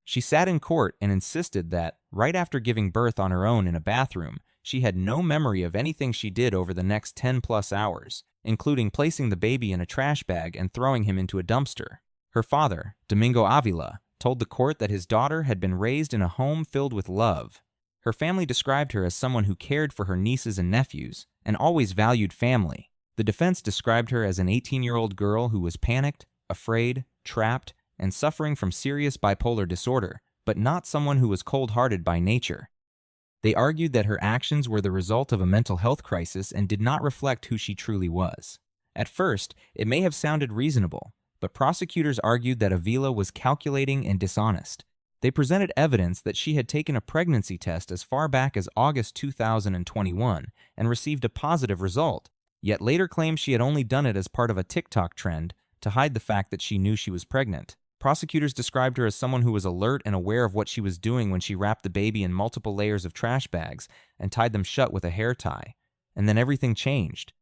She sat in court and insisted that, right after giving birth on her own in a bathroom, she had no memory of anything she did over the next 10+ hours, including placing the baby in a trash bag and throwing him into a dumpster. Her father, Domingo Avila, told the court that his daughter had been raised in a home filled with love. Her family described her as someone who cared for her nieces and nephews and always valued family. The defense described her as an 18-year-old girl who was panicked, afraid, trapped, and suffering from serious bipolar disorder, but not someone who was cold-hearted by nature. They argued that her actions were the result of a mental health crisis and did not reflect who she truly was. At first, it may have sounded reasonable, but prosecutors argued that Avila was calculating and dishonest. They presented evidence that she had taken a pregnancy test as far back as August 2021 and received a positive result, yet later claimed she had only done it as part of a TikTok trend to hide the fact that she knew she was pregnant. Prosecutors described her as someone who was alert and aware of what she was doing when she wrapped the baby in multiple layers of trash bags and tied them shut with a hair tie. And then everything changed.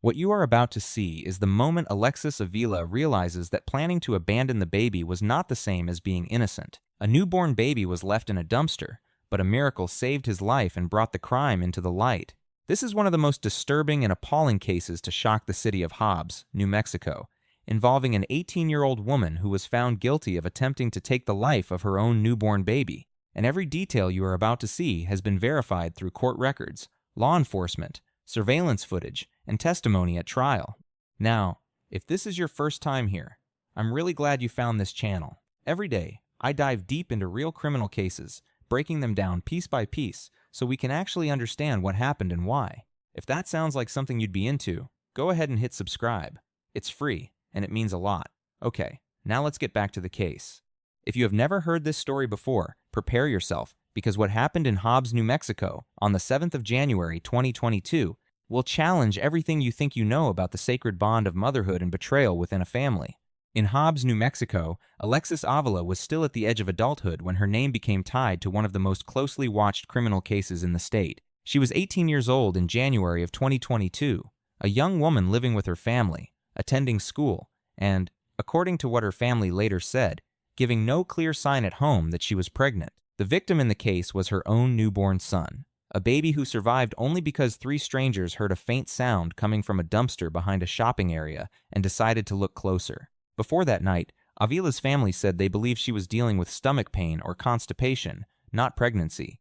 What you are about to see is the moment Alexis Avila realizes that planning to abandon the baby was not the same as being innocent. A newborn baby was left in a dumpster, but a miracle saved his life and brought the crime into the light. This is one of the most disturbing and appalling cases to shock the city of Hobbs, New Mexico, involving an 18-year-old woman who was found guilty of attempting to take the life of her own newborn baby. And every detail you are about to see has been verified through court records, law enforcement, surveillance footage, and testimony at trial. Now, if this is your first time here, I'm really glad you found this channel. Every day, I dive deep into real criminal cases, breaking them down piece by piece so we can actually understand what happened and why. If that sounds like something you'd be into, go ahead and hit subscribe. It's free, and it means a lot. Okay, now let's get back to the case. If you have never heard this story before, prepare yourself, because what happened in Hobbs, New Mexico, on the 7th of January 2022, will challenge everything you think you know about the sacred bond of motherhood and betrayal within a family. In Hobbs, New Mexico, Alexis Avila was still at the edge of adulthood when her name became tied to one of the most closely watched criminal cases in the state. She was 18 years old in January of 2022, a young woman living with her family, attending school, and, according to what her family later said, giving no clear sign at home that she was pregnant. The victim in the case was her own newborn son, a baby who survived only because 3 strangers heard a faint sound coming from a dumpster behind a shopping area and decided to look closer. Before that night, Avila's family said they believed she was dealing with stomach pain or constipation, not pregnancy.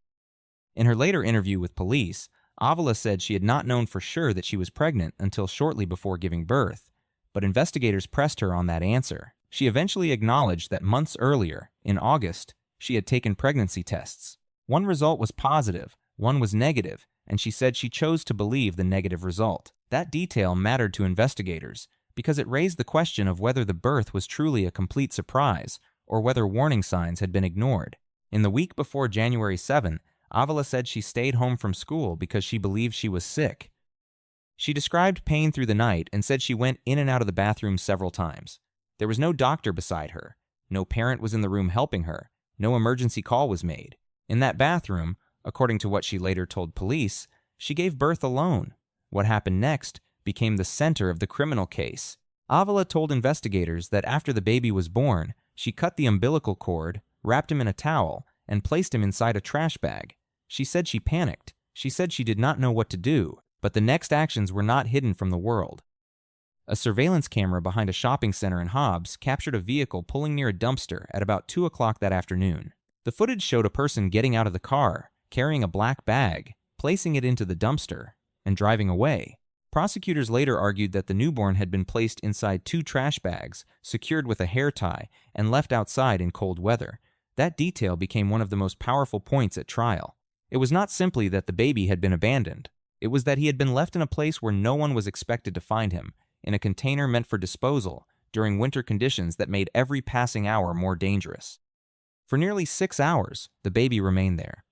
In her later interview with police, Avila said she had not known for sure that she was pregnant until shortly before giving birth, but investigators pressed her on that answer. She eventually acknowledged that months earlier, in August, she had taken pregnancy tests. One result was positive, one was negative, and she said she chose to believe the negative result. That detail mattered to investigators because it raised the question of whether the birth was truly a complete surprise or whether warning signs had been ignored. In the week before January 7, Avila said she stayed home from school because she believed she was sick. She described pain through the night and said she went in and out of the bathroom several times. There was no doctor beside her. No parent was in the room helping her. No emergency call was made. In that bathroom, according to what she later told police, she gave birth alone. What happened next became the center of the criminal case. Avila told investigators that after the baby was born, she cut the umbilical cord, wrapped him in a towel, and placed him inside a trash bag. She said she panicked. She said she did not know what to do, but the next actions were not hidden from the world. A surveillance camera behind a shopping center in Hobbs captured a vehicle pulling near a dumpster at about 2 o'clock that afternoon. The footage showed a person getting out of the car, carrying a black bag, placing it into the dumpster, and driving away. Prosecutors later argued that the newborn had been placed inside 2 trash bags, secured with a hair tie, and left outside in cold weather. That detail became one of the most powerful points at trial. It was not simply that the baby had been abandoned. It was that he had been left in a place where no one was expected to find him, in a container meant for disposal, during winter conditions that made every passing hour more dangerous. For nearly 6 hours, the baby remained there.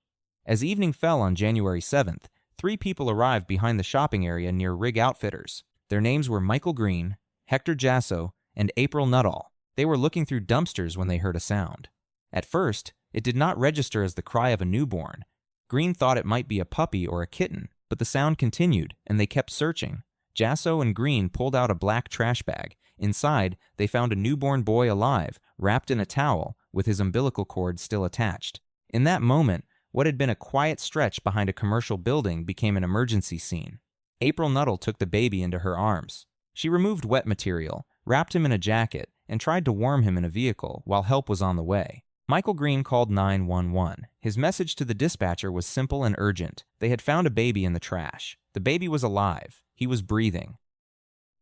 As evening fell on January 7th, 3 people arrived behind the shopping area near Rig Outfitters. Their names were Michael Green, Hector Jasso, and April Nuttall. They were looking through dumpsters when they heard a sound. At first, it did not register as the cry of a newborn. Green thought it might be a puppy or a kitten, but the sound continued, and they kept searching. Jasso and Green pulled out a black trash bag. Inside, they found a newborn boy alive, wrapped in a towel, with his umbilical cord still attached. In that moment, what had been a quiet stretch behind a commercial building became an emergency scene. April Nuttall took the baby into her arms. She removed wet material, wrapped him in a jacket, and tried to warm him in a vehicle while help was on the way. Michael Green called 911. His message to the dispatcher was simple and urgent. They had found a baby in the trash. The baby was alive. He was breathing.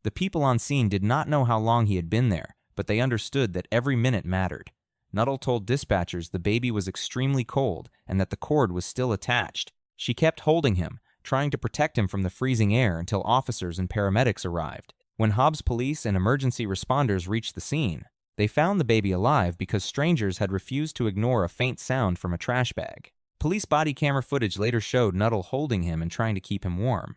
The people on scene did not know how long he had been there, but they understood that every minute mattered. Nuttall told dispatchers the baby was extremely cold and that the cord was still attached. She kept holding him, trying to protect him from the freezing air until officers and paramedics arrived. When Hobbs police and emergency responders reached the scene, they found the baby alive because strangers had refused to ignore a faint sound from a trash bag. Police body camera footage later showed Nuttall holding him and trying to keep him warm.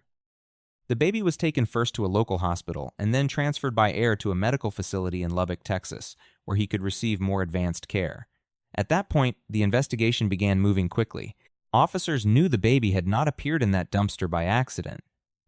The baby was taken first to a local hospital and then transferred by air to a medical facility in Lubbock, Texas, where he could receive more advanced care. At that point, the investigation began moving quickly. Officers knew the baby had not appeared in that dumpster by accident.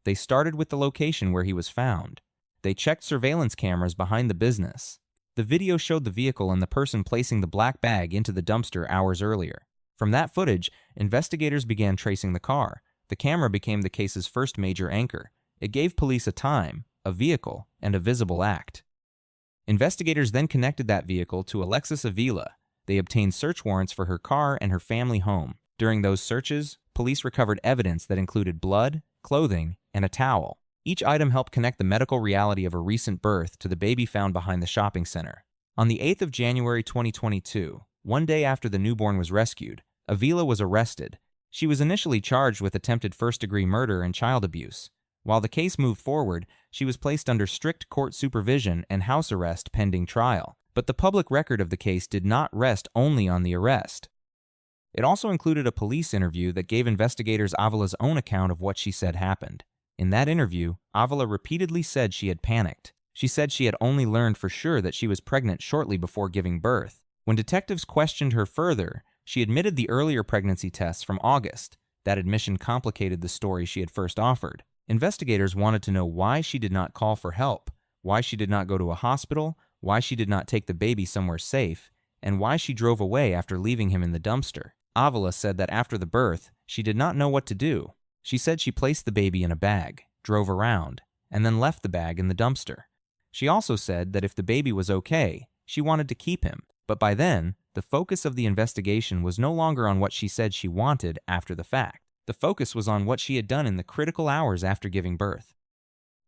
They started with the location where he was found. They checked surveillance cameras behind the business. The video showed the vehicle and the person placing the black bag into the dumpster hours earlier. From that footage, investigators began tracing the car. The camera became the case's first major anchor. It gave police a time, a vehicle, and a visible act. Investigators then connected that vehicle to Alexis Avila. They obtained search warrants for her car and her family home. During those searches, police recovered evidence that included blood, clothing, and a towel. Each item helped connect the medical reality of a recent birth to the baby found behind the shopping center. On the 8th of January 2022, one day after the newborn was rescued, Avila was arrested. She was initially charged with attempted first-degree murder and child abuse. While the case moved forward, she was placed under strict court supervision and house arrest pending trial. But the public record of the case did not rest only on the arrest. It also included a police interview that gave investigators Avila's own account of what she said happened. In that interview, Avila repeatedly said she had panicked. She said she had only learned for sure that she was pregnant shortly before giving birth. When detectives questioned her further, she admitted the earlier pregnancy tests from August. That admission complicated the story she had first offered. Investigators wanted to know why she did not call for help, why she did not go to a hospital, why she did not take the baby somewhere safe, and why she drove away after leaving him in the dumpster. Avila said that after the birth, she did not know what to do. She said she placed the baby in a bag, drove around, and then left the bag in the dumpster. She also said that if the baby was okay, she wanted to keep him. But by then, the focus of the investigation was no longer on what she said she wanted after the fact. The focus was on what she had done in the critical hours after giving birth.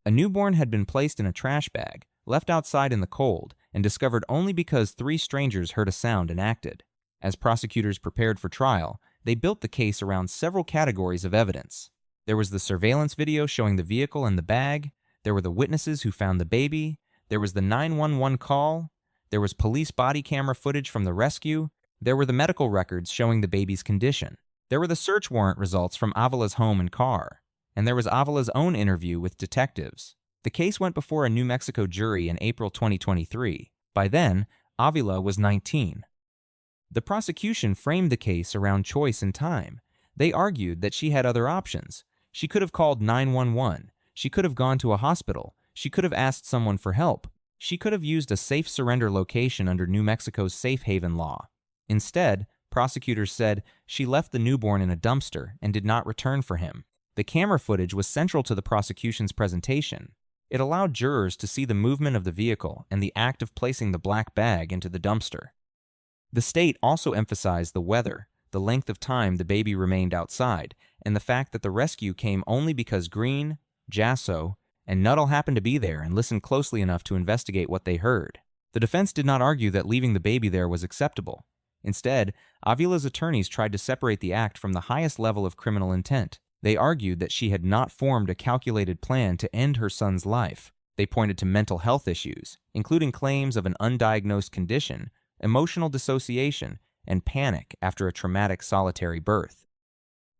A newborn had been placed in a trash bag, left outside in the cold, and discovered only because 3 strangers heard a sound and acted. As prosecutors prepared for trial, they built the case around several categories of evidence. There was the surveillance video showing the vehicle and the bag. There were the witnesses who found the baby. There was the 911 call. There was police body camera footage from the rescue. There were the medical records showing the baby's condition. There were the search warrant results from Avila's home and car. And there was Avila's own interview with detectives. The case went before a New Mexico jury in April 2023. By then, Avila was 19. The prosecution framed the case around choice and time. They argued that she had other options. She could have called 911. She could have gone to a hospital. She could have asked someone for help. She could have used a safe surrender location under New Mexico's safe haven law. Instead, prosecutors said she left the newborn in a dumpster and did not return for him. The camera footage was central to the prosecution's presentation. It allowed jurors to see the movement of the vehicle and the act of placing the black bag into the dumpster. The state also emphasized the weather, the length of time the baby remained outside, and the fact that the rescue came only because Green, Jasso, and Nuttall happened to be there and listened closely enough to investigate what they heard. The defense did not argue that leaving the baby there was acceptable. Instead, Avila's attorneys tried to separate the act from the highest level of criminal intent. They argued that she had not formed a calculated plan to end her son's life. They pointed to mental health issues, including claims of an undiagnosed condition, emotional dissociation, and panic after a traumatic solitary birth.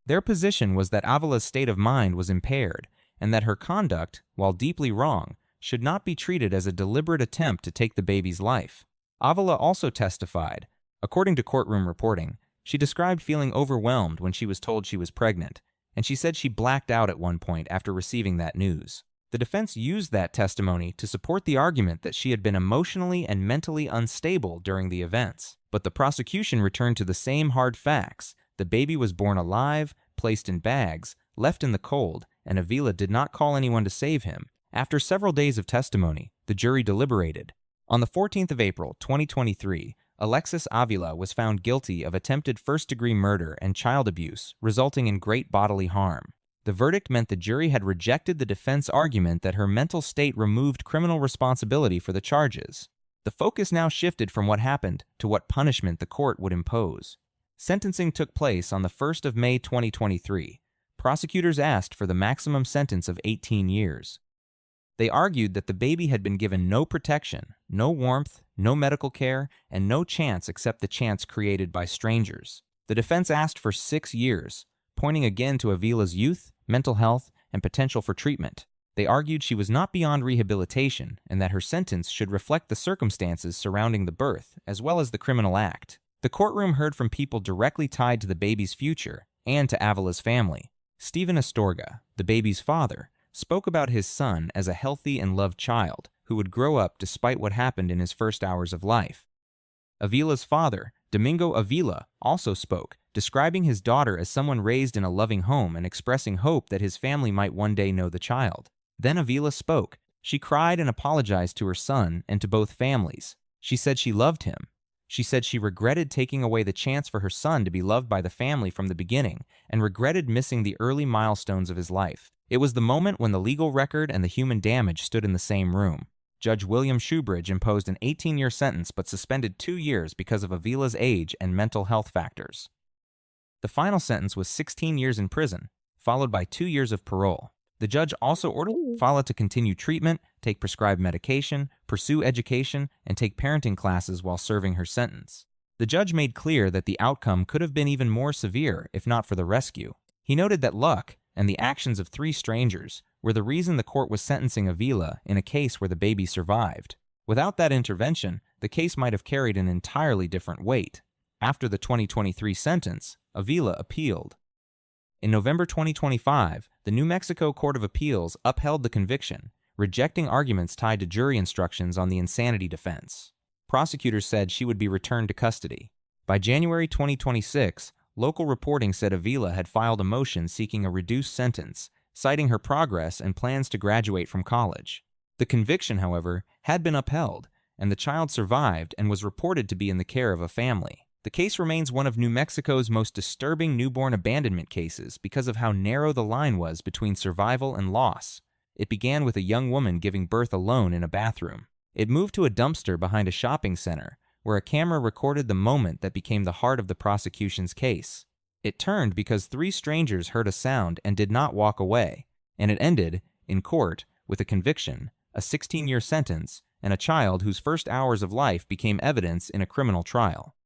Their position was that Avila's state of mind was impaired, and that her conduct, while deeply wrong, should not be treated as a deliberate attempt to take the baby's life. Avila also testified. According to courtroom reporting, she described feeling overwhelmed when she was told she was pregnant, and she said she blacked out at one point after receiving that news. The defense used that testimony to support the argument that she had been emotionally and mentally unstable during the events. But the prosecution returned to the same hard facts. The baby was born alive, placed in bags, left in the cold, and Avila did not call anyone to save him. After several days of testimony, the jury deliberated. On the 14th of April, 2023, Alexis Avila was found guilty of attempted first-degree murder and child abuse, resulting in great bodily harm. The verdict meant the jury had rejected the defense argument that her mental state removed criminal responsibility for the charges. The focus now shifted from what happened to what punishment the court would impose. Sentencing took place on the 1st of May 2023. Prosecutors asked for the maximum sentence of 18 years. They argued that the baby had been given no protection, no warmth, no medical care, and no chance except the chance created by strangers. The defense asked for 6 years, pointing again to Avila's youth, mental health, and potential for treatment. They argued she was not beyond rehabilitation and that her sentence should reflect the circumstances surrounding the birth as well as the criminal act. The courtroom heard from people directly tied to the baby's future and to Avila's family. Stephen Astorga, the baby's father, spoke about his son as a healthy and loved child who would grow up despite what happened in his first hours of life. Avila's father, Domingo Avila, also spoke, describing his daughter as someone raised in a loving home and expressing hope that his family might one day know the child. Then Avila spoke. She cried and apologized to her son and to both families. She said she loved him. She said she regretted taking away the chance for her son to be loved by the family from the beginning and regretted missing the early milestones of his life. It was the moment when the legal record and the human damage stood in the same room. Judge William Shoebridge imposed an 18-year sentence but suspended 2 years because of Avila's age and mental health factors. The final sentence was 16 years in prison, followed by 2 years of parole. The judge also ordered Avila to continue treatment, take prescribed medication, pursue education, and take parenting classes while serving her sentence. The judge made clear that the outcome could have been even more severe if not for the rescue. He noted that luck and the actions of 3 strangers were the reason the court was sentencing Avila in a case where the baby survived. Without that intervention, the case might have carried an entirely different weight. After the 2023 sentence, Avila appealed. In November 2025, the New Mexico Court of Appeals upheld the conviction, rejecting arguments tied to jury instructions on the insanity defense. Prosecutors said she would be returned to custody. By January 2026, local reporting said Avila had filed a motion seeking a reduced sentence, citing her progress and plans to graduate from college. The conviction, however, had been upheld, and the child survived and was reported to be in the care of a family. The case remains one of New Mexico's most disturbing newborn abandonment cases because of how narrow the line was between survival and loss. It began with a young woman giving birth alone in a bathroom. It moved to a dumpster behind a shopping center, where a camera recorded the moment that became the heart of the prosecution's case. It turned because 3 strangers heard a sound and did not walk away, and it ended, in court, with a conviction, a 16-year sentence, and a child whose first hours of life became evidence in a criminal trial.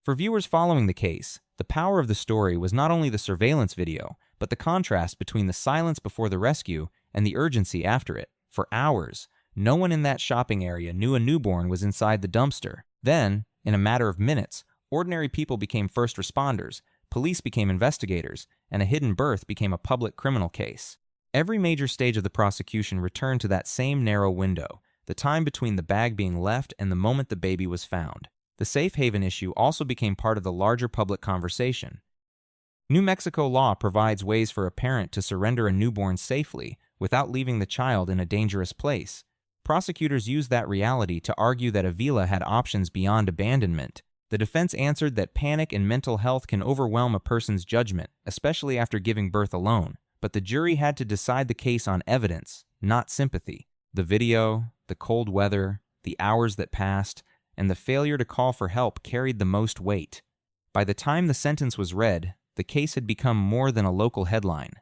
For viewers following the case, the power of the story was not only the surveillance video, but the contrast between the silence before the rescue and the urgency after it. For hours, no one in that shopping area knew a newborn was inside the dumpster. Then, in a matter of minutes, ordinary people became first responders, police became investigators, and a hidden birth became a public criminal case. Every major stage of the prosecution returned to that same narrow window, the time between the bag being left and the moment the baby was found. The safe haven issue also became part of the larger public conversation. New Mexico law provides ways for a parent to surrender a newborn safely without leaving the child in a dangerous place. Prosecutors used that reality to argue that Avila had options beyond abandonment. The defense answered that panic and mental health can overwhelm a person's judgment, especially after giving birth alone. But the jury had to decide the case on evidence, not sympathy. The video, the cold weather, the hours that passed, and the failure to call for help carried the most weight. By the time the sentence was read, the case had become more than a local headline.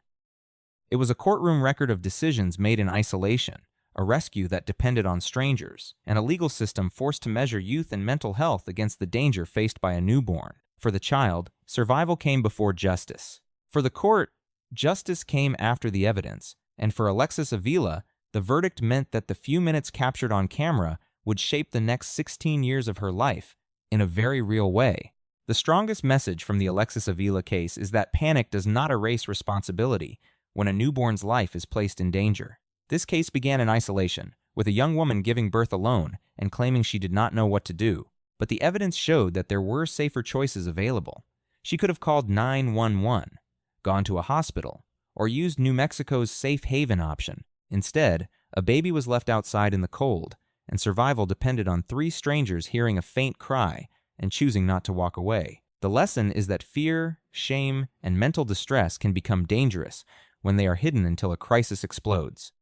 It was a courtroom record of decisions made in isolation, a rescue that depended on strangers, and a legal system forced to measure youth and mental health against the danger faced by a newborn. For the child, survival came before justice. For the court, justice came after the evidence, and for Alexis Avila, the verdict meant that the few minutes captured on camera would shape the next 16 years of her life in a very real way. The strongest message from the Alexis Avila case is that panic does not erase responsibility when a newborn's life is placed in danger. This case began in isolation, with a young woman giving birth alone and claiming she did not know what to do. But the evidence showed that there were safer choices available. She could have called 911, gone to a hospital, or used New Mexico's safe haven option. Instead, a baby was left outside in the cold, and survival depended on 3 strangers hearing a faint cry and choosing not to walk away. The lesson is that fear, shame, and mental distress can become dangerous when they are hidden until a crisis explodes.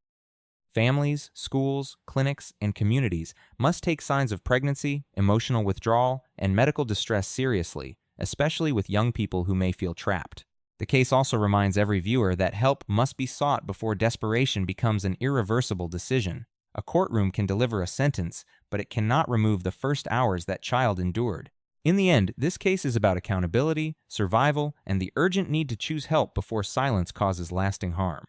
Families, schools, clinics, and communities must take signs of pregnancy, emotional withdrawal, and medical distress seriously, especially with young people who may feel trapped. The case also reminds every viewer that help must be sought before desperation becomes an irreversible decision. A courtroom can deliver a sentence, but it cannot remove the first hours that child endured. In the end, this case is about accountability, survival, and the urgent need to choose help before silence causes lasting harm.